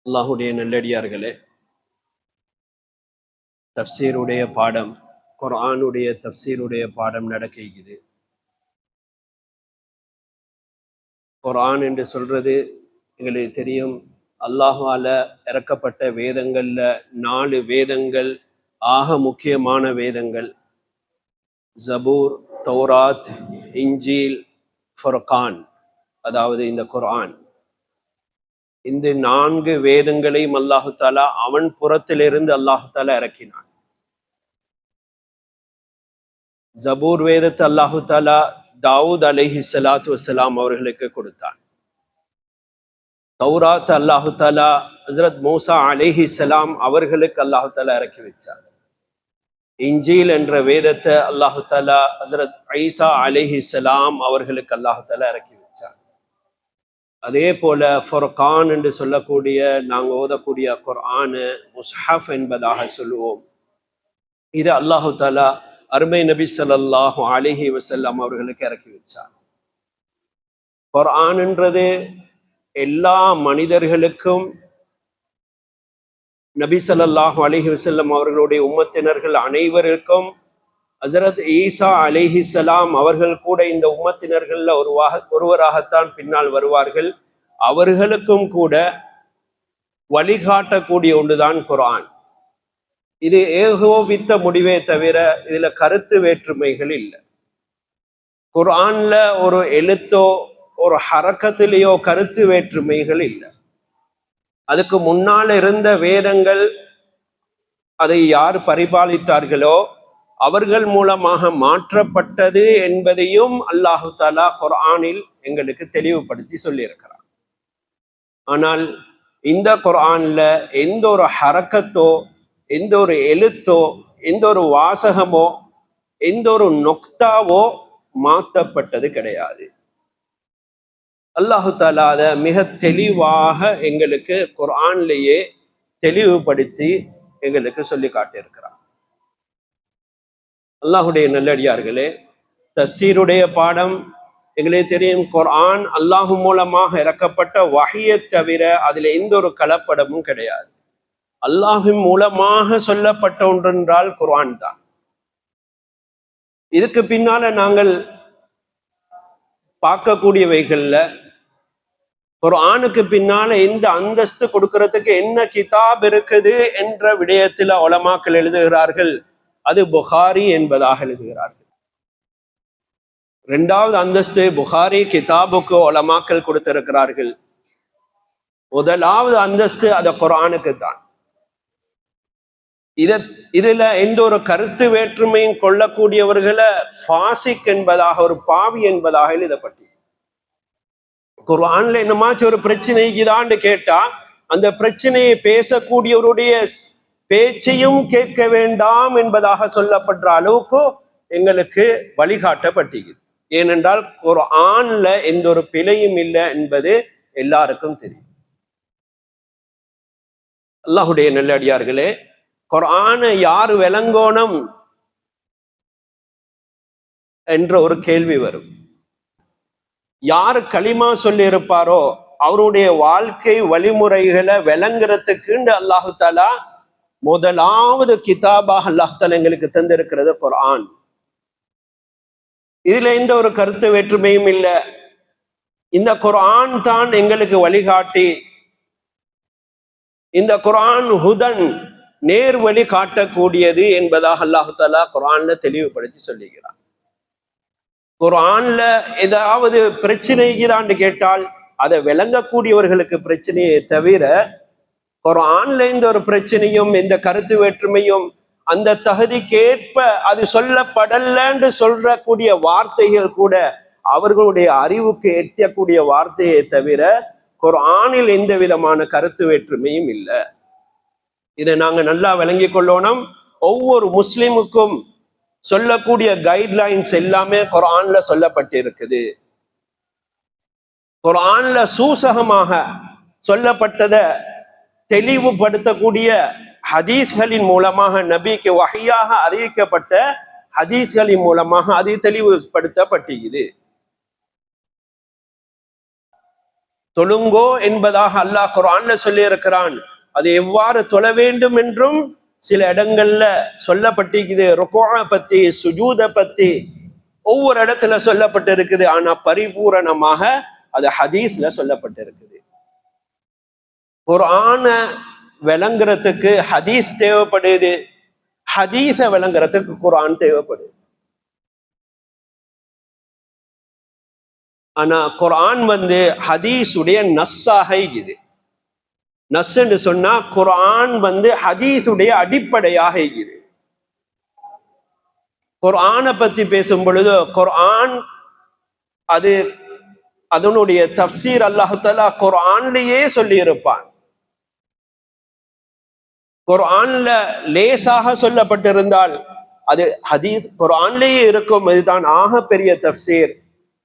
அல்லாஹுடைய நல்லடியார்களே, தப்சீருடைய பாடம், குர்ஆனுடைய தப்சீருடைய பாடம் நடக்குது. குர்ஆன் என்று சொல்றது எங்களுக்கு தெரியும், அல்லாஹால இறக்கப்பட்ட வேதங்கள்ல 4 வேதங்கள் ஆக முக்கியமான வேதங்கள். ஜபூர், தௌராத், இன்ஜீல், ஃபுர்கான், அதாவது இந்த குர்ஆன். இந்த 4 வேதங்களையும் அல்லாஹு தாலா அவன் புறத்திலிருந்து அல்லாஹு தாலா இறக்கினான். ஜபூர் வேதத்தை அல்லாஹு தாலா தாவூத் அலைஹி ஸலாத்து வஸலாம் அவர்களுக்கு கொடுத்தான். தௌராத் அல்லாஹு தாலா ஹஸ்ரத் மூசா அலைஹி ஸலாம் அவர்களுக்கு அல்லாஹு தாலா இறக்கி வச்சார். இன்ஜீல் என்ற வேதத்தை அல்லாஹு தாலா ஹஸ்ரத் ஈசா அலைஹி ஸலாம் அவர்களுக்கு அல்லாஹு தாலா இறக்கி வச்சார். அதே போல ஃபுர்கான் என்று சொல்லக்கூடிய நாங்கள் ஓதக்கூடிய குர்ஆனு முஸ்ஹஃப் என்பதாக சொல்லுவோம். இது அல்லாஹு தாலா அருமை நபி ஸல்லல்லாஹு அலைஹி வஸல்லம் அவர்களுக்கு இறக்கி வச்சார். குர்ஆன்ன்றது எல்லா மனிதர்களுக்கும் நபி ஸல்லல்லாஹு அலைஹி வஸல்லம் அவர்களுடைய உம்மத்தினர்கள் அனைவருக்கும் ஹஸரத் ஈசா அலைஹி ஸலாம் அவர்கள் கூட இந்த உம்மத்தினர்கள்ல ஒருவராகத்தான் பின்னால் வருவார்கள். அவர்களுக்கும் கூட வழிகாட்டக்கூடிய ஒன்றுதான் குர்ஆன். இது ஏகோபித்த முடிவே தவிர இதுல கருத்து வேற்றுமைகள் இல்லை. குர்ஆன்ல ஒரு எழுத்தோ ஒரு ஹரக்கத்திலேயோ கருத்து வேற்றுமைகள் இல்லை. அதுக்கு முன்னால் இருந்த வேதங்கள் அதை யார் பரிபாலித்தார்களோ அவர்கள் மூலமாக மாற்றப்பட்டது என்பதையும் அல்லாஹு தாலா குர்ஆனில் எங்களுக்கு தெளிவுபடுத்தி சொல்லியிருக்கிறார். ஆனால் இந்த குர்ஆன்ல எந்த ஒரு ஹரக்கத்தோ, எந்த ஒரு எழுத்தோ, எந்த ஒரு வாசகமோ, எந்த ஒரு நொக்தாவோ மாற்றப்பட்டது கிடையாது. அல்லாஹு தாலா அதை மிக தெளிவாக எங்களுக்கு குர்ஆன்லேயே தெளிவுபடுத்தி எங்களுக்கு சொல்லி காட்டியிருக்கிறார். அல்லாஹுடைய நல்லடியார்களே, தஃசீருடைய பாடம் எங்களுக்கு தெரியும். குர்ஆன் அல்லாஹு மூலமாக இறக்கப்பட்ட வஹியை தவிர அதுல எந்த ஒரு கலப்படமும் கிடையாது. அல்லாஹு மூலமாக சொல்லப்பட்ட ஒன்றென்றால் குர்ஆன் தான். இதுக்கு பின்னால நாங்கள் பார்க்கக்கூடியவைகள்ல குர்ஆனுக்கு பின்னால எந்த அந்தஸ்து கொடுக்கறதுக்கு என்ன கிதாப் இருக்குது என்ற விடயத்தில் உலமாக்கள் எழுதுகிறார்கள், அது புகாரி என்பதாக எழுதுகிறார்கள். 2வது அந்தஸ்து புகாரி கிதாபுக்கு உலமாக்கள் கொடுத்திருக்கிறார்கள். 1வது அந்தஸ்து அது குர்ஆனுக்கு தான். இதுல எந்த ஒரு கருத்து வேற்றுமையும் கொள்ளக்கூடியவர்களை ஃபாசிக் என்பதாக, ஒரு பாவி என்பதாக எழுதப்பட்டது. குர்ஆன்ல என்னமாச்சும் ஒரு பிரச்சனைக்குதான்னு கேட்டா அந்த பிரச்சனையை பேசக்கூடியவருடைய பேச்சையும் கேட்க வேண்டாம் என்பதாக சொல்லப்படுற அளவுக்கு எங்களுக்கு வழிகாட்டப்பட்டது. ஏனென்றால் குர்ஆன்ல எந்த ஒரு பிழையும் இல்லை என்பது எல்லாருக்கும் தெரியும். அல்லாஹுடைய நல்லடியார்களே, குர்ஆனை யார் விளங்கோணும் என்ற ஒரு கேள்வி வரும். யார் களிமா சொல்லி இருப்பாரோ அவருடைய வாழ்க்கை வழிமுறைகளை விளங்குறதுக்கு அல்லாஹு தாலா முதலாவது கிதாபாக அல்லாஹு தாலா எங்களுக்கு தந்திருக்கிறது குர்ஆன். இதுல எந்த ஒரு கருத்து வேற்றுமையும் இல்லை. இந்த குர்ஆன் தான் எங்களுக்கு வழிகாட்டி. இந்த குர்ஆன் ஹுதன், நேர் வழி காட்டக்கூடியது என்பதாக அல்லாஹு தாலா குர்ஆன்ல தெளிவுபடுத்தி சொல்லுகிறார். குர்ஆன்ல ஏதாவது பிரச்சனைக்குதான்னு கேட்டால் அதை விளங்கக்கூடியவர்களுக்கு பிரச்சனையை தவிர குர்ஆன்ல எந்த ஒரு பிரச்சனையும் எந்த கருத்து வேற்றுமையும் அந்த தகுதிக்கேற்ப அது சொல்லப்படலன்னு சொல்றக்கூடிய வார்த்தைகள் கூட அவர்களுடைய அறிவுக்கு எட்டக்கூடிய வார்த்தையை தவிர குர்ஆனில் எந்த விதமான கருத்து வேற்றுமையும் இல்லை. இதை நாங்க நல்லா விளங்கி கொள்ளணும். ஒவ்வொரு முஸ்லிமுக்கும் சொல்லக்கூடிய கைட்லைன்ஸ் எல்லாமே குர்ஆன்ல சொல்லப்பட்டிருக்குது. குர்ஆன்ல சூசகமாக சொல்லப்பட்டதை தெளிவுபடுத்தக்கூடிய ஹதீஸ்களின் மூலமாக, நபிக்கு வஹியாக அறிவிக்கப்பட்ட ஹதீஸ்களின் மூலமாக அது தெளிவுபடுத்தப்பட்டிருக்குது. தொழுங்கோ என்பதாக அல்லாஹ் குர்ஆன்ல சொல்லி இருக்கிறான். அது எவ்வாறு தொழ வேண்டும் என்றும் சில இடங்கள்ல சொல்லப்பட்டிருக்குது. ருக்குஅ பத்தி, சுஜூத பத்தி ஒவ்வொரு இடத்துல சொல்லப்பட்டு இருக்குது. ஆனா பரிபூரணமாக அது ஹதீஸ்ல சொல்லப்பட்டிருக்குது. குர்ஆன விளங்குறதுக்கு ஹதீஸ் தேவைப்படுது, ஹதீஸ விளங்குறதுக்கு குர்ஆன் தேவைப்படுது. ஆனா குர்ஆன் ஹதீஸுடைய நஸ்ஸாக இருக்குது. நஸ் என்று சொன்னா குர்ஆன் ஹதீஸுடைய அடிப்படையாக இருக்குது. குர்ஆனை பத்தி பேசும் பொழுது குர்ஆன் அது அதனுடைய தஃப்சீர் அல்லாஹ் தஆலா குர்ஆன்லயே சொல்லி இருப்பான். குர்ஆன்ல லேசாக சொல்லப்பட்டிருந்தால் அது ஹதீஸ் குர்ஆன்லயே இருக்கும். இதுதான் ஆக பெரிய தஃப்சீர்.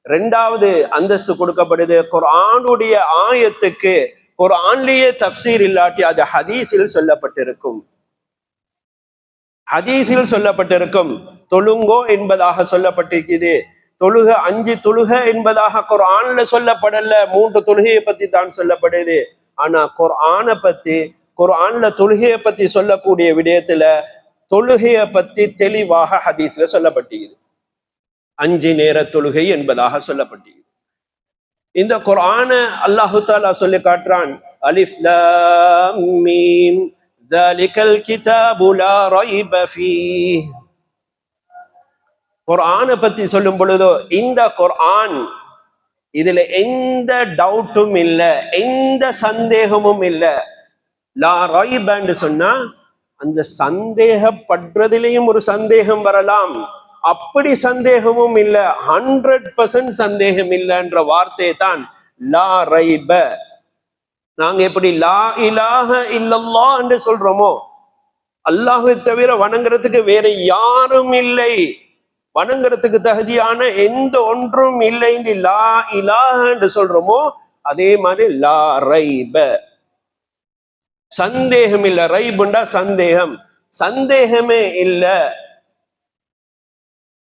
இரண்டாவது அந்தஸ்து கொடுக்கப்படுது. குர்ஆனுடைய ஆயத்துக்கு குர்ஆன்லயே தஃப்சீர் இல்லாட்டி அது ஹதீஸில் சொல்லப்பட்டிருக்கும். ஹதீஸில் சொல்லப்பட்டிருக்கும். தொழுங்கோ என்பதாக சொல்லப்பட்டிருக்குது. தொழுக 5 தொழுக என்பதாக குர்ஆன்ல சொல்லப்படல. 3 தொழுகையை பத்தி தான் சொல்லப்படுது. ஆனா குர்ஆனை பத்தி, குர்ஆன்ல தொழுகையை பத்தி சொல்லக்கூடிய விடயத்துல தொழுகையை பத்தி தெளிவாக ஹதீஸ்ல சொல்லப்பட்டிருக்குது. 5 நேர தொழுகை என்பதாக சொல்லப்பட்டிருக்குது. இந்த குர்ஆனை அல்லாஹ் தஆலா சொல்லி காட்டுறான். அலிஃப் லாம் மீம் ذَلِكَல் கிதாபு லா ரைப ஃபீஹ். குர்ஆனை பத்தி சொல்லும் பொழுதோ இந்த குர்ஆன் இதுல எந்த டவுட்டும் இல்லை, எந்த சந்தேகமும் இல்லை. லா ரைபன்னு சொன்னா அந்த சந்தேகப்படுறதிலையும் ஒரு சந்தேகம் வரலாம், அப்படி சந்தேகமும் இல்லை. 100% சந்தேகம் இல்லைன்ற வார்த்தை தான் லா ரைப. நாங்க எப்படி லா இலாஹ இல்லல்லாஹ் என்று சொல்றோமோ, அல்லாஹ்வை தவிர வணங்குறதுக்கு வேற யாரும் இல்லை, வணங்குறதுக்கு தகுதியான எந்த ஒன்றும் இல்லை என்று லா இலாஹ என்று சொல்றோமோ, அதே மாதிரி லா ரைப சந்தேகம் இல்லை. ரைபுண்டா சந்தேகம், சந்தேகமே இல்லை.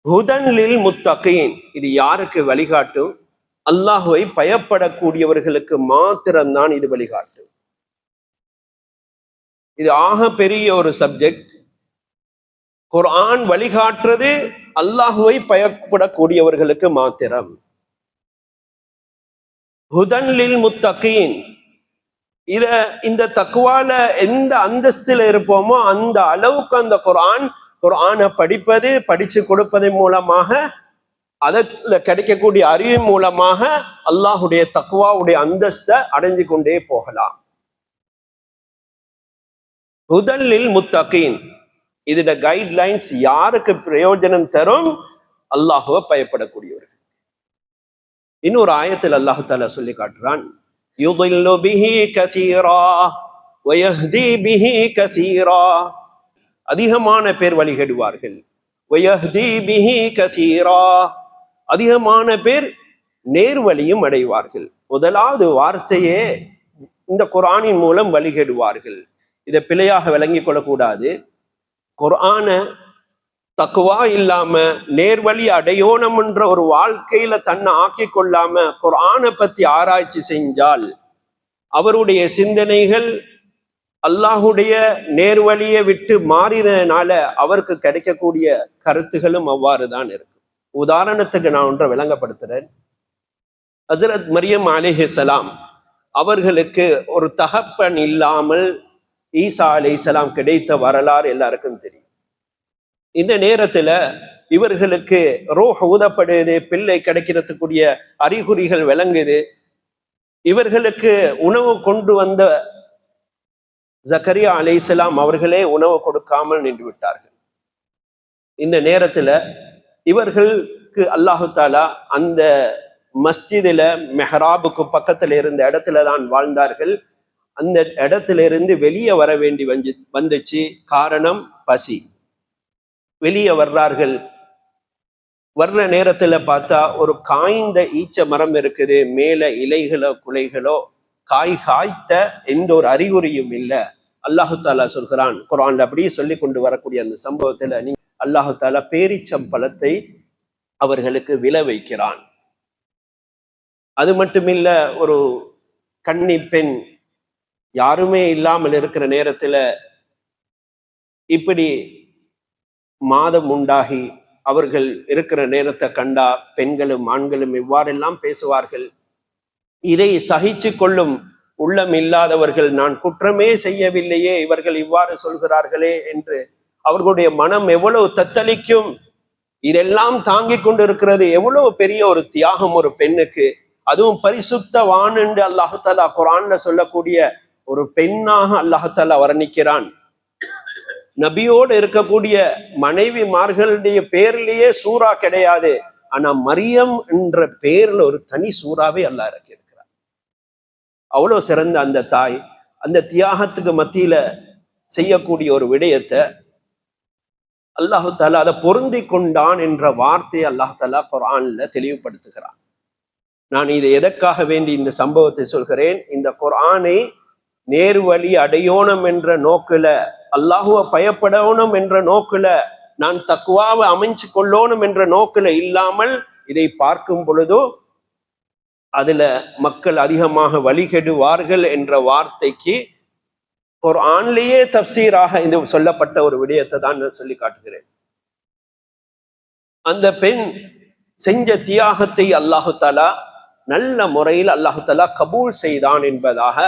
ஹுதன் லில் முத்தகீன், இது யாருக்கு வழிகாட்டும்? அல்லாஹுவை பயப்படக்கூடியவர்களுக்கு மாத்திரம்தான் இது வழிகாட்டும். இது ஆக பெரிய ஒரு சப்ஜெக்ட். குர்ஆன் வழிகாட்டுறது அல்லாஹுவை பயப்படக்கூடியவர்களுக்கு மாத்திரம். ஹுதன் லில் முத்தகீன், இந்த தக்வால எந்த அந்தஸ்தில் இருப்போமோ அந்த அளவுக்கு அந்த குர்ஆனை படிப்பது, படிச்சு கொடுப்பதன் மூலமாக, அதுல கிடைக்கக்கூடிய அறிவு மூலமாக அல்லாஹுடைய தக்வாவுடைய அந்தஸ்தை அடைஞ்சு கொண்டே போகலாம். ஹுதன் லில் முத்தகீன், இதோட கைட்லைன்ஸ் யாருக்கு பிரயோஜனம் தரும்? அல்லாஹுவை பயப்படக்கூடியவர்கள். இன்னொரு ஆயத்தில் அல்லாஹு தஆலா சொல்லி காட்டுறான். யுதில்லு பிஹி கஸீரா வ யஹ்தி பிஹி கஸீரா, அதிகமான பேர் வழிகெடுவார்கள். வ யஹ்தி பிஹி கஸீரா, அதிகமான பேர் நேர்வழியும் அடைவார்கள். முதலாவது வார்த்தையே இந்த குர்ஆனின் மூலம் வழிகெடுவார்கள். இதை பிழையாக விளங்கி கொள்ளக்கூடாது. குர்ஆனை தக்குவா இல்லாம நேர்வழி அடையோணம் என்ற ஒரு வாழ்க்கையில தன்னை ஆக்கி கொள்ளாம குர்ஆனை பத்தி ஆராய்ச்சி செஞ்சால் அவருடைய சிந்தனைகள் அல்லாஹுடைய நேர்வழியை விட்டு மாறினதுனால அவருக்கு கிடைக்கக்கூடிய கருத்துகளும் அவ்வாறுதான் இருக்கும். உதாரணத்துக்கு நான் ஒன்றை விளங்கப்படுத்துறேன். ஹஜ்ரத் மரியம் அலைஹிஸ்ஸலாம் அவர்களுக்கு ஒரு தகப்பன் இல்லாமல் ஈசா அலைஹிஸ்ஸலாம் கிடைத்த வரலாறு எல்லாருக்கும் தெரியும். இந்த நேரத்துல இவர்களுக்கு ரூஹ் ஊதப்படுது, பிள்ளை கிடைக்கிறதுக்குரிய அறிகுறிகள் விளங்குது. இவர்களுக்கு உணவு கொண்டு வந்த ஜக்கரியா அலைஹிஸ்ஸலாம் அவர்களே உணவு கொடுக்காமல் நின்று விட்டார்கள். இந்த நேரத்துல இவர்களுக்கு அல்லாஹு தாலா அந்த மஸ்ஜிதுல மெஹராபுக்கு பக்கத்துல இருந்த இடத்துல தான் வாழ்ந்தார்கள். அந்த இடத்துல இருந்து வெளியே வர வேண்டி வந்துச்சு. காரணம் பசி. வெளியே வர்றார்கள். வர்ற நேரத்துல பார்த்தா ஒரு காய்ந்த ஈச்ச மரம் இருக்குது. மேல இலைகளோ குலைகளோ காய் காய்த்த எந்த ஒரு அறிகுறியும் இல்லை. அல்லாஹு தாலா சொல்கிறான் குர்ஆன்ல அப்படியே சொல்லி கொண்டு வரக்கூடிய அந்த சம்பவத்துல அல்லாஹு தாலா பேரீச்சம்பழத்தை அவர்களுக்கு விளை வைக்கிறான். அது மட்டுமில்ல, ஒரு கன்னி பெண் யாருமே இல்லாமல் இருக்கிற நேரத்துல இப்படி மாதம் உண்டாகி அவர்கள் இருக்கிற நேரத்தை கண்டா பெண்களும் ஆண்களும் இவ்வாறெல்லாம் பேசுவார்கள். இதை சகிச்சு கொள்ளும் உள்ளம் இல்லாதவர்கள் நான் குற்றமே செய்யவில்லையே, இவர்கள் இவ்வாறு சொல்கிறார்களே என்று அவர்களுடைய மனம் எவ்வளவு தத்தளிக்கும். இதெல்லாம் தாங்கிக் கொண்டு இருக்கிறது எவ்வளவு பெரிய ஒரு தியாகம் ஒரு பெண்ணுக்கு. அதுவும் பரிசுத்தவான் என்று அல்லாஹாலா குர்ஆன்ல சொல்லக்கூடிய ஒரு பெண்ணாக அல்லாஹாலா வர்ணிக்கிறான். நபியோடு இருக்கக்கூடிய மனைவிமார்களுடைய பேர்லயே சூறா கிடையாது, ஆனா மரியம் என்ற பேர்ல ஒரு தனி சூறாவே அல்லாஹ் இறக்கியிருக்கிறார். அவ்வளவு சிறந்த அந்த தாய் அந்த தியாகத்துக்கு மத்தியில செய்யக்கூடிய ஒரு விடயத்தை அல்லாஹு தாலா அதை பொருந்தி கொண்டான் என்ற வார்த்தையை அல்லாஹ் தாலா குர்ஆன்ல தெளிவுபடுத்துகிறான். நான் இதை எதற்காக வேண்டி இந்த சம்பவத்தை சொல்கிறேன்? இந்த குர்ஆனை நேர்வழி அடையோணம் என்ற நோக்குல, அல்லாஹுவை பயப்படணும் என்ற நோக்குல, நான் தக்குவாவை அமைச்சு கொள்ளணும் என்ற நோக்குல இல்லாமல் இதை பார்க்கும் பொழுதோ அதுல மக்கள் அதிகமாக வழிகெடுவார்கள் என்ற வார்த்தைக்கு குர்ஆன்லயே தஃப்சீராக இந்த சொல்லப்பட்ட ஒரு விடயத்தை தான் நான் சொல்லி காட்டுகிறேன். அந்த பெண் செஞ்ச தியாகத்தை அல்லாஹு தஆலா நல்ல முறையில் அல்லாஹு தஆலா கபூல் செய்தான் என்பதாக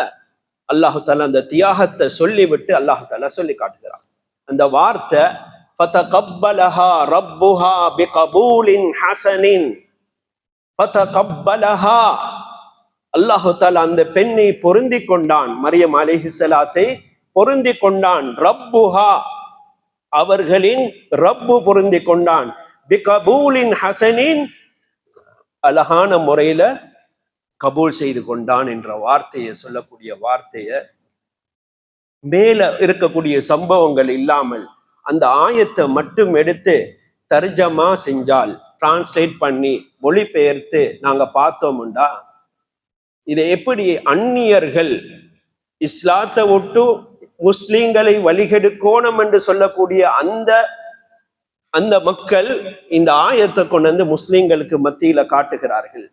அல்லாஹு தஆலா அந்த தியாகத்தை சொல்லிவிட்டு அல்லாஹு தஆலா சொல்லி காட்டுகிறான். அந்த வார்த்தை ஃபதகப்பலஹா ரப்புஹா பிகபூலின் ஹஸனின். ஃபதகப்பலஹா, அல்லாஹு தஆலா அந்த பெண்ணை பொருந்தி கொண்டான், மரியம் அலைஹிஸ்ஸலாத்தை பொருந்தி கொண்டான். ரப்புஹா, அவர்களின் ரப்பு பொருந்தி கொண்டான். பிகபூலின் ஹஸனின், அழகான முறையில கபூல் செய்து கொண்டான் என்ற வார்த்தையை சொல்லக்கூடிய வார்த்தையை மேல இருக்கக்கூடிய சம்பவங்கள் இல்லாமல் அந்த ஆயத்தை மட்டும் எடுத்து தர்ஜமா செஞ்சால், டிரான்ஸ்லேட் பண்ணி மொழிபெயர்த்து நாங்க பார்த்தோம்டா, இதை எப்படி அந்நியர்கள் இஸ்லாத்தை விட்டு முஸ்லிம்களை வழிகெடுக்கோணும் என்று சொல்லக்கூடிய அந்த மக்கள் இந்த ஆயத்தை கொண்டு வந்து முஸ்லிம்களுக்கு மத்தியில காட்டுகிறார்கள்.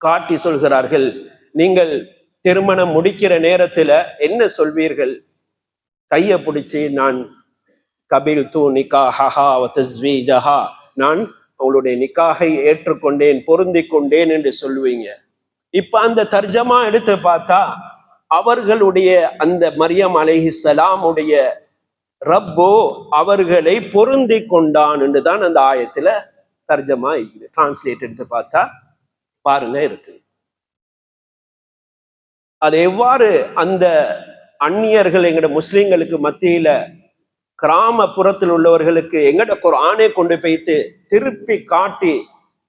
காட்டி சொல்கிறார்கள், நீங்கள் திருமணம் முடிக்கிற நேரத்துல என்ன சொல்வீர்கள்? கைய பிடிச்சி நான் கபில் தூ நிகாஹா வ தஸ்வீஜஹா, நான் அவளுடைய நிக்காகை ஏற்றுக்கொண்டேன், பொருந்தி கொண்டேன் என்று சொல்லுவீங்க. இப்ப அந்த தர்ஜமா எடுத்து பார்த்தா அவர்களுடைய அந்த மரியம் அலைஹிஸ்ஸலாம் உடைய ரப்போ அவர்களை பொருந்தி கொண்டான் என்று தான் அந்த ஆயத்துல தர்ஜமா இருக்குது. டிரான்ஸ்லேட் எடுத்து பார்த்தா பாருங்க இருக்கு. அது எவ்வாறு அந்த அந்நியர்கள் எங்கட முஸ்லிம்களுக்கு மத்தியில கிராமப்புறத்தில் உள்ளவர்களுக்கு எங்கட குர்ஆனை கொண்டு போய்த்து திருப்பி காட்டி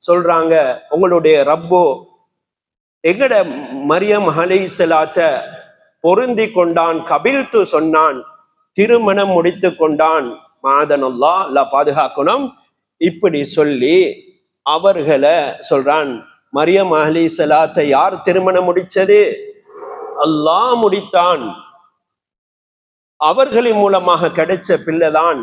சொல்றாங்க, உங்களுடைய ரப்போ எங்கட மரியம் அலைஹிஸ்ஸலாத்த பொருந்தி கொண்டான், கபில்து சொன்னான், திருமணம் முடித்து கொண்டான், மாதனல்லாஹ் அல்லாஹ் பாதுகாக்கணும், இப்படி சொல்லி அவர்களை சொல்றான். மரியம் அலைஹிஸ்ஸலாத்தை யார் திருமணம் முடிச்சது? அல்லாஹ் முடித்தான். அவர்களின் மூலமாக கிடைச்ச பிள்ளைதான்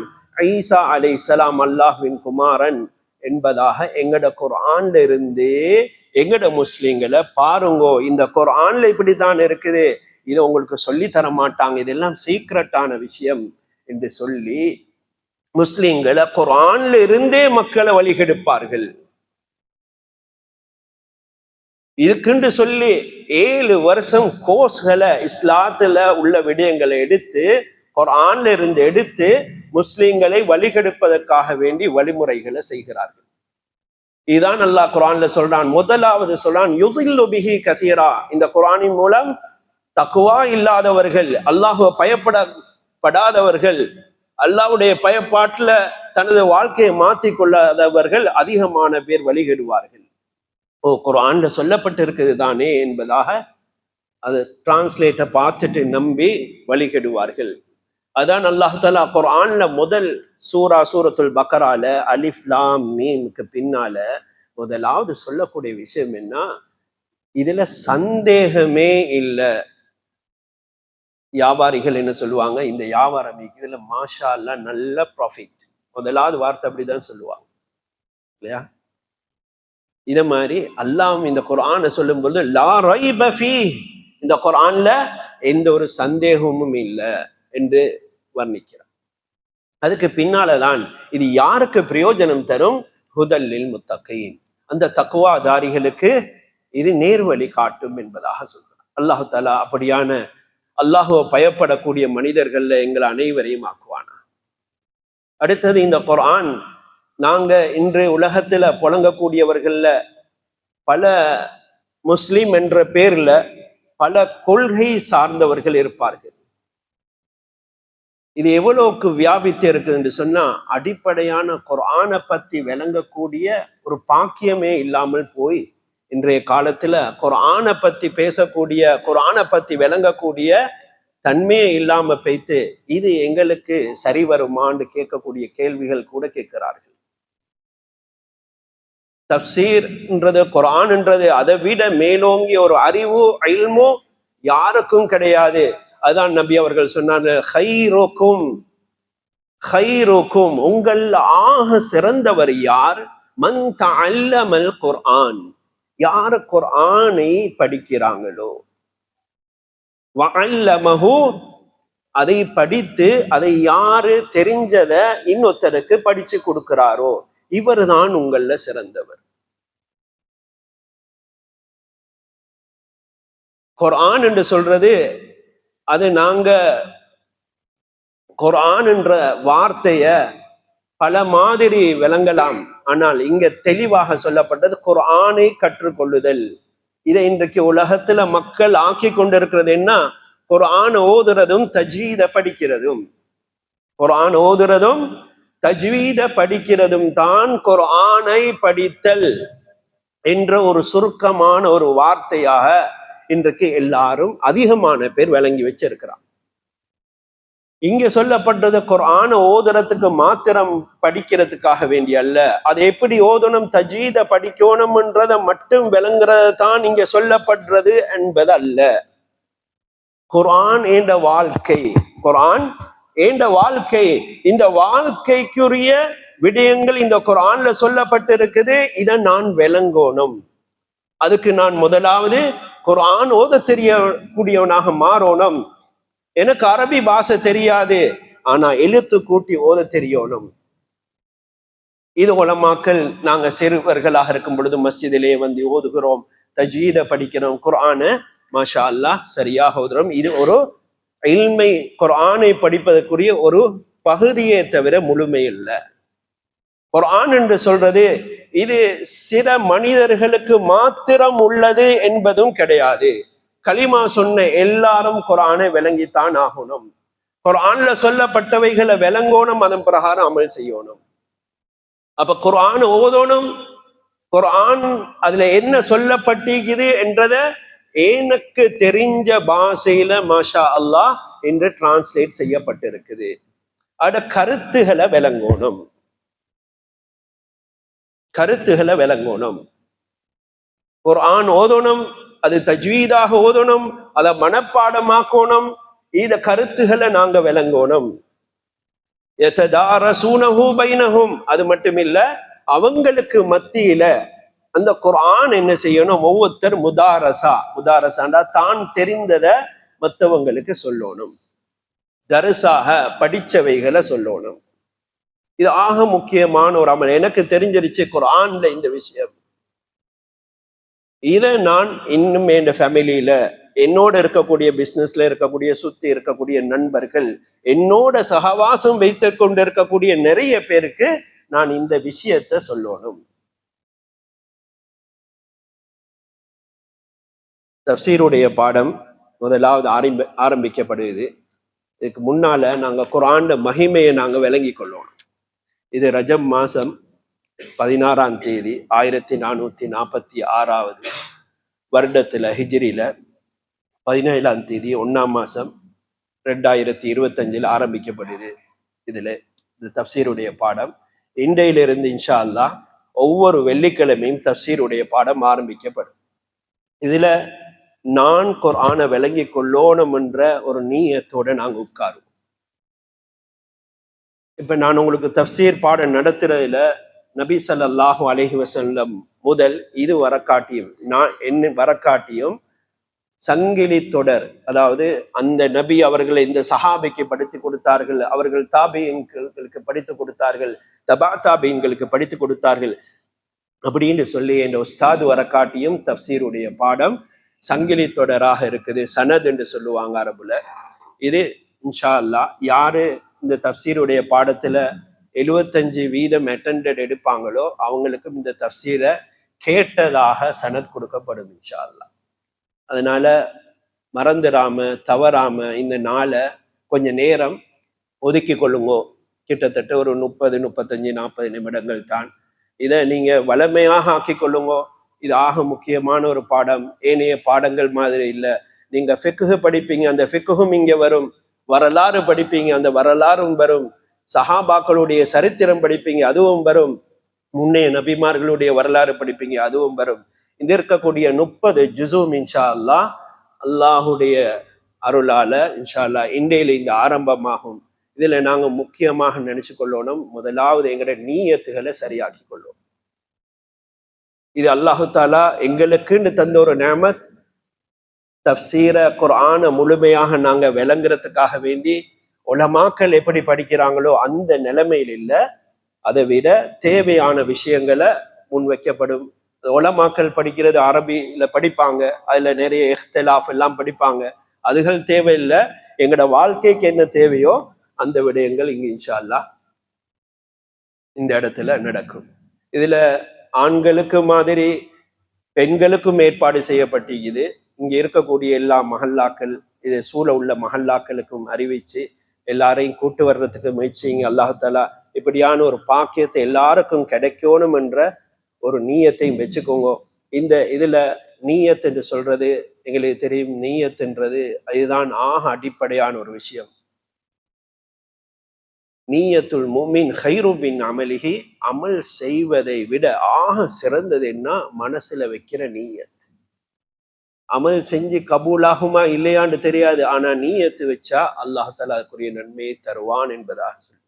ஈசா அலைஹிஸ்ஸலாம், அல்லாஹ்வின் குமாரன் என்பதாக எங்கட குர்ஆன்ல இருந்து எங்கட முஸ்லிம்களை பாருங்கோ, இந்த குர்ஆன்ல இப்படித்தான் இருக்குது, இதை உங்களுக்கு சொல்லி தர மாட்டாங்க, இதெல்லாம் சீக்ரெட்டான விஷயம் என்று சொல்லி முஸ்லிம்களை குர்ஆன்ல இருந்தே மக்களை வழிகெடுப்பார்கள். இதுக்குன்னு சொல்லி 7 வருஷம் கோர்ஸ்களை இஸ்லாத்துல உள்ள விடயங்களை எடுத்து குர்ஆன்ல இருந்து எடுத்து முஸ்லிம்களை வழிகெடுப்பதற்காக வேண்டி வழிமுறைகளை செய்கிறார்கள். இதுதான் அல்லாஹ் குர்ஆன்ல சொல்றான். முதலாவது சொல்றான் யுதில்லு பிஹி கஸீரா, இந்த குர்ஆனின் மூலம் தக்வா இல்லாதவர்கள், அல்லாஹ்வை பயப்படாதவர்கள், அல்லாஹ்வுடைய பயப்பாட்டுல தனது வாழ்க்கையை மாற்றி கொள்ளாதவர்கள் அதிகமான பேர் வழிகெடுவார்கள். ஓ, குர்ஆன்ல சொல்லப்பட்டு இருக்குது தானே என்பதாக அது டிரான்ஸ்லேட்டை பார்த்துட்டு நம்பி வழிகெடுவார்கள். அதான் அல்லாஹ் தஆலா குர்ஆன்ல முதல் சூரத்துல் பக்கரால அலிஃப் லாம் மீம்க்கு பின்னால முதலாவது சொல்லக்கூடிய விஷயம் என்ன? இதுல சந்தேகமே இல்லை. வியாபாரிகள் என்ன சொல்லுவாங்க? இந்த வியாபாரம் இதுல மாஷா அல்லாஹ் நல்ல ப்ராஃபிட். முதலாவது வார்த்தை அப்படிதான் சொல்லுவாங்க இல்லையா? இத மாதிரி அல்லாஹ் இந்த குர்ஆனை சொல்லும் பொழுது லா ரைப ஃபீஹ், இந்த குர்ஆன்ல எந்த ஒரு சந்தேகமும் இல்லை என்று வர்ணிக்கிறார். அதுக்கு பின்னால்தான் இது யாருக்கு பிரயோஜனம் தரும்? ஹுதல்லில் முத்தகீன், அந்த தக்வாதாரிகளுக்கு இது நேர்வழி காட்டும் என்பதாக சொல்கிறார். அல்லாஹு தஆலா அப்படியான அல்லாஹுவை பயப்படக்கூடிய மனிதர்கள்ல எங்கள் அனைவரையும் ஆக்குவானா. அடுத்தது, இந்த குர்ஆன் நாங்க இன்று உலகத்துல புழங்கக்கூடியவர்கள்ல பல முஸ்லிம் என்ற பேர்ல பல கொள்கை சார்ந்தவர்கள் இருப்பார்கள். இது எவ்வளவுக்கு வியாபித்து இருக்குது என்று சொன்னா, அடிப்படையான குர்ஆனை பத்தி விளங்கக்கூடிய ஒரு பாக்கியமே இல்லாமல் போய் இன்றைய காலத்துல குர்ஆனை பத்தி பேசக்கூடிய, குர்ஆனை பத்தி விளங்கக்கூடிய தன்மையே இல்லாம போய்த்து இது எங்களுக்கு சரி வருமான்னு கேட்கக்கூடிய கேள்விகள் கூட கேட்கிறார்கள். தஃப்சீர்ன்றது, குர்ஆன்ன்றது அதை விட மேலோங்கிய ஒரு அறிவு இல்மோ யாருக்கும் கிடையாது. அதான் நபி அவர்கள் சொன்னாங்க, ஹைருக்கும் ஹைருக்கும், உங்கள் ஆக சிறந்தவர் யார்? மன் தஅல்லமல் குர்ஆன், யார் குர்ஆனை படிக்கிறாங்களோ, வஅல்லமஹு, அதை படித்து அதை யாரு தெரிஞ்சத இன்னொருத்தருக்கு படிச்சு கொடுக்கிறாரோ இவர் தான் உங்கள சிறந்தவர். குர்ஆன் என்று சொல்றது, அது நாங்க குர்ஆன் என்ற வார்த்தைய பல மாதிரி விளங்கலாம். ஆனால் இங்க தெளிவாக சொல்லப்பட்டது குர்ஆனை கற்றுக்கொள்ளுதல். இதை இன்றைக்கு உலகத்துல மக்கள் ஆக்கி கொண்டிருக்கிறது என்ன? குர்ஆன் ஓதுறதும் தஜ்வீத படிக்கிறதும், குர்ஆன் ஓதுறதும் தஜ்வீத படிக்கிறதும் தான் குர்ஆனை படித்தல் என்ற ஒரு சுருக்கமான ஒரு வார்த்தையாக இன்றைக்கு எல்லாரும் அதிகமான பேர் விளங்கி வச்சிருக்கிறான். இங்க சொல்லப்பட்டது குர்ஆனை ஓதுறதுக்கு மாத்திரம் படிக்கிறதுக்காக வேண்டிய அல்ல, அது எப்படி ஓதணும், தஜ்வீத படிக்கணும்ன்றதை மட்டும் விளங்குறது தான் இங்க சொல்லப்படுறது என்பது அல்ல. குர்ஆன் என்ற வாழ்க்கை, குர்ஆன் என்ற வாழ்க்கை, இந்த வாழ்க்கைக்குரிய விடயங்கள் இந்த குர்ஆன்ல சொல்லப்பட்டிருக்குது. இதை நான் விளங்கணும். அதுக்கு நான் முதலாவது குர்ஆன் ஓத தெரியக்கூடியவனாக மாறணும். எனக்கு அரபி பாஷை தெரியாது, ஆனா எழுத்து கூட்டி ஓத தெரியணும். இது உலமாக்கள் நாங்க சிறுவர்களாக இருக்கும் பொழுது மஸ்ஜிதிலே வந்து ஓதுகிறோம், தஜ்வீத படிக்கிறோம், குர்ஆனை மாஷா அல்லாஹ் சரியாக ஓதுறோம். இது ஒரு இல்மை, குர்ஆனை படிப்பதற்குரிய ஒரு பகுதியை தவிர முழுமை இல்லை. குர்ஆன் என்று சொல்றது இது சில மனிதர்களுக்கு மாத்திரம் உள்ளது என்பதும் கிடையாது. கலிமா சொன்ன எல்லாரும் குர்ஆனை விளங்கித்தான் ஆகணும். குர்ஆன்ல சொல்லப்பட்டவைகளை விளங்கணும், அதன் பிரகாரம் அமல் செய்யணும். அப்ப குர்ஆன் ஓதணும், குர்ஆன் அதுல என்ன சொல்லப்பட்டிருக்குது என்றத எனக்கு தெரிஞ்ச பாஷையில மாஷா அல்லாஹ் என்று டிரான்ஸ்லேட் செய்யப்பட்டிருக்குது. அட கருத்துகளை விளங்கணும், கருத்துகளை விளங்கணும். குர்ஆன் ஓதணும், அது தஜ்வீதாக ஓதணும், அதை மனப்பாடமாக்கணும். இந்த கருத்துகளை நாங்க விளங்கணும். யததாரஸூனஹு பைனஹும், அது மட்டும் இல்ல, அவங்களுக்கு மத்தியில அந்த குர்ஆன் என்ன செய்யணும், ஒவ்வொருத்தர் முதாரசாண்டா தான் தெரிந்ததை மற்றவங்களுக்கு சொல்லணும், தர்ஸாக படிச்சவைகளை சொல்லணும். இது ஆக முக்கியமான ஒரு அமல். எனக்கு தெரிஞ்சிருச்சு குர்ஆன்ல இந்த விஷயம். இதை நான் இன்னும் என் ஃபேமிலியில, என்னோட இருக்கக்கூடிய பிசினஸ்ல இருக்கக்கூடிய, சுத்தி இருக்கக்கூடிய நண்பர்கள், என்னோட சகவாசம் வைத்து கொண்டு இருக்கக்கூடிய நிறைய பேருக்கு நான் இந்த விஷயத்த சொல்லணும். தஃப்சீருடைய பாடம் முதலாவது ஆரம்பிக்கப்படுது. இதுக்கு முன்னால நாங்க குர்ஆன் மகிமையை நாங்க விளங்கி கொள்ளணும். இது ரஜப் மாசம் 16ஆம் தேதி 1446 வருடத்துல, ஹிஜ்ரில 17ஆம் தேதி 1ஆம் மாசம் 2025 ஆரம்பிக்கப்படுது. இதுல இந்த தஃப்சீருடைய பாடம் இன்றையிலிருந்து இன்ஷா அல்லாஹ் ஒவ்வொரு வெள்ளிக்கிழமையும் தஃப்சீருடைய பாடம் ஆரம்பிக்கப்படும். இதுல நான் குர்ஆனை விளங்கி கொள்ளணும் என்ற ஒரு நீயத்தோட நாங்க உட்காருவோம். இப்ப நான் உங்களுக்கு தஃப்சீர் பாடம் நடத்துறதுல நபி ஸல்லல்லாஹு அலைஹி வஸல்லம் முதல் இது வரக்காட்டியும் நான் என்ன வரக்காட்டியும் சங்கிலி தொடர், அதாவது அந்த நபி அவர்களை இந்த சஹாபிக்கு படித்து கொடுத்தார்கள், அவர்கள் தாபீன்களுக்கு படித்து கொடுத்தார்கள், தபா தாபீன்களுக்கு படித்து கொடுத்தார்கள் அப்படின்னு சொல்லி இந்த உஸ்தாது வரக்காட்டியும் தப்சீருடைய பாடம் சங்கிலி தொடராக இருக்குது. சனத் என்று சொல்லுவாங்க அரபுல. இது இன்ஷா அல்லாஹ் யாரு இந்த தப்சீருடைய பாடத்துல 75% அட்டெண்டட் எடுப்பாங்களோ அவங்களுக்கும் இந்த தப்சீரை கேட்டதாக சனத் கொடுக்கப்படும் இன்ஷா அல்லாஹ். அதனால மறந்துடாம தவறாம இந்த நாளை கொஞ்ச நேரம் ஒதுக்கி கொள்ளுங்கோ. கிட்டத்தட்ட ஒரு 30, 35, 40 நிமிடங்கள் தான். இதை நீங்க வளமையாக ஆக்கி கொள்ளுங்கோ. இது ஆக முக்கியமான ஒரு பாடம். ஏனைய பாடங்கள் மாதிரி இல்லை. நீங்க ஃபிக்ஹ் படிப்பீங்க, அந்த ஃபிக்ஹும் இங்க வரும். வரலாறு படிப்பீங்க, அந்த வரலாறும் வரும். சஹாபாக்களுடைய சரித்திரம் படிப்பீங்க, அதுவும் வரும். முன்னைய நபிமார்களுடைய வரலாறு படிப்பீங்க, அதுவும் வரும். இந்த இருக்கக்கூடிய 30 ஜுஸும் இன்ஷா அல்லாஹ் அல்லாஹுடைய அருளால இன்ஷா அல்லாஹ் இன்றையில இந்த ஆரம்பமாகும். இதுல நாங்க முக்கியமாக நினைச்சு கொள்ளணும், முதலாவது எங்களுடைய நீயத்துகளை சரியாக்கி கொள்ளும். இது அல்லாஹு தாலா எங்களுக்குன்னு தந்த ஒரு நேமத். தஃப்சீர குர்ஆன முழுமையாக நாங்க விளங்குறதுக்காக வேண்டி உலமாக்கள் எப்படி படிக்கிறாங்களோ அந்த நிலைமையில் இல்லை, அதை விட தேவையான விஷயங்களை முன்வைக்கப்படும். உலமாக்கள் படிக்கிறது அரபியில படிப்பாங்க, அதுல நிறைய இஹ்திலாஃப் எல்லாம் படிப்பாங்க, அதுகள் தேவையில்லை. எங்களோட வாழ்க்கைக்கு என்ன தேவையோ அந்த விடயங்கள் இங்கு இன்ஷா அல்லாஹ் இந்த இடத்துல நடக்கும். இதுல ஆண்களுக்கு மாதிரி பெண்களுக்கும் ஏற்பாடு செய்யப்பட்டிருக்குது. இங்க இருக்கக்கூடிய எல்லா மஹல்லாக்கள், இதை சூழ உள்ள மஹல்லாக்களுக்கும் அறிவிச்சு எல்லாரையும் கூட்டு வர்றதுக்கு முயற்சிங்க. அல்லாஹு தாலா இப்படியான ஒரு பாக்கியத்தை எல்லாருக்கும் கிடைக்கணும் என்ற ஒரு நீயத்தையும் வச்சுக்கோங்க. இந்த இதுல நீயத் என்று சொல்றது எங்களுக்கு தெரியும். நீயத்துன்றது இதுதான் ஆக அடிப்படையான ஒரு விஷயம். நீயத்துல் முஃமின் கைரு மின் அமலிஹி, அமல் செய்வதை விட ஆக சிறந்தது என்ன மனசுல வைக்கிற நீயத். அமல் செஞ்சு கபூலாகுமா இல்லையான்னு தெரியாது, ஆனா நீயத்து வச்சா அல்லாஹ் தஆலா அதுக்குரிய நன்மையை தருவான் என்பதாக சொல்லி.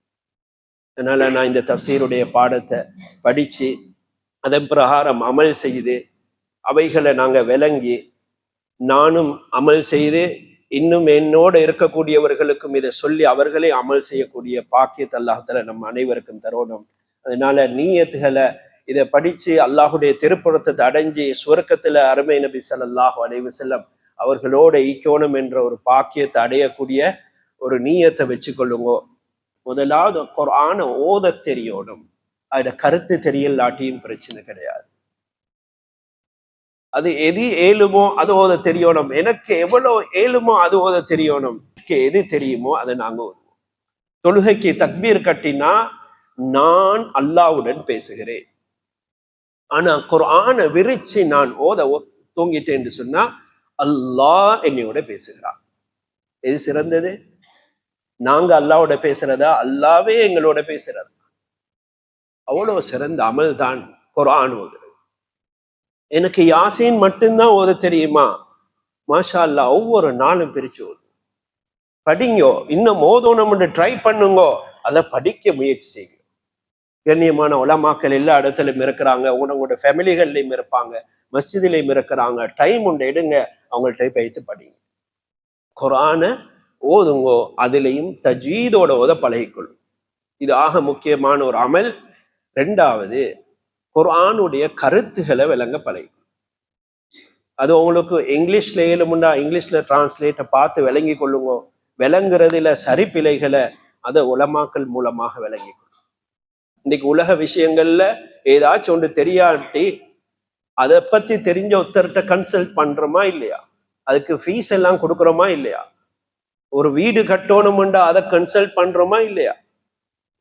அதனால நான் இந்த தஃப்சீருடைய பாடத்தை படிச்சு அதன் பிரகாரம் அமல் செய்து அவைகளை நாங்க விளங்கி நானும் அமல் செய்து இன்னும் என்னோடு இருக்கக்கூடியவர்களுக்கும் இதை சொல்லி அவர்களே அமல் செய்யக்கூடிய பாக்கியத்தை அல்லாஹ் தஆலா நம்ம அனைவருக்கும் தரணும். அதனால நீயத்துகளை இதை படிச்சு அல்லாஹுடைய திருப்புறத்தை அடைஞ்சி சுவர்க்கத்துல அருமை நபி ஸல்லல்லாஹு அலைஹி வஸல்லம் அவர்களோட ஈக்கோணும் என்ற ஒரு பாக்கியத்தை அடையக்கூடிய ஒரு நீயத்தை வச்சு கொள்ளுங்க. முதலாவது குர்ஆனை ஓத தெரியணும். அதோட கருத்து தெரியலாட்டியும் பிரச்சனை கிடையாது. அது எது ஏழுமோ அது ஓத தெரியணும். எனக்கு எவ்வளவு ஏழுமோ அது ஓத தெரியணும். எது தெரியுமோ அதை நாங்க ஓதுவோம். தொழுகைக்கு தக்பீர் கட்டினா நான் அல்லாஹ்வுடன் பேசுகிறேன். ஆனா குர்ஆனை விரிச்சு நான் ஓத தூங்கிட்டேன் என்று சொன்னா அல்லாஹ் என்னையோட பேசுகிறான். எது சிறந்தது? நாங்க அல்லாஹ்வோட பேசுறதா, அல்லாவே எங்களோட பேசுறது? அவ்வளவு சிறந்த அமல் தான் குர்ஆன் ஓதுறது. எனக்கு யாசீன் மட்டும்தான் ஓத தெரியுமா? மாஷா அல்லாஹ், ஒவ்வொரு நாளும் பிரிச்சு ஓது படிங்கோ. இன்னும் ஓதணும்னு ட்ரை பண்ணுங்கோ. அதை படிக்க முயற்சி செய்யுங்க. கண்ணியமான உலமாக்கள் எல்லா இடத்துலையும் இருக்கிறாங்க. உங்களோட ஃபேமிலிகள்லையும் இருப்பாங்க, மஸ்ஜிதிலையும் இருக்கிறாங்க. டைம் உண்டு, எடுங்க, அவங்கள்ட்ட வைத்து படிங்க. குர்ஆனை ஓதுங்கோ. அதுலேயும் தஜ்வீதோட ஓத பழகிக்கொள்ளும். இது ஆக முக்கியமான ஒரு அமல். ரெண்டாவது, குர்ஆனுடைய கருத்துக்களை விளங்க பழகிக்கொள்ளும். அது உங்களுக்கு இங்கிலீஷ்ல ஏழுமுண்டா இங்கிலீஷ்ல டிரான்ஸ்லேட்டை பார்த்து விளங்கி கொள்ளுங்க. விளங்குறதுல சரிப்பிழைகளை அதை உலமாக்கள் மூலமாக விளங்கி கொள்ளும். இன்னைக்கு உலக விஷயங்கள்ல ஏதாச்சும் ஒன்று தெரியாட்டி அதை பத்தி தெரிஞ்ச ஒருத்தர்கிட்ட கன்சல்ட் பண்றோமா இல்லையா? அதுக்கு ஃபீஸ் எல்லாம் கொடுக்குறோமா இல்லையா? ஒரு வீடு கட்டணும்டா அதை கன்சல்ட் பண்றோமா இல்லையா?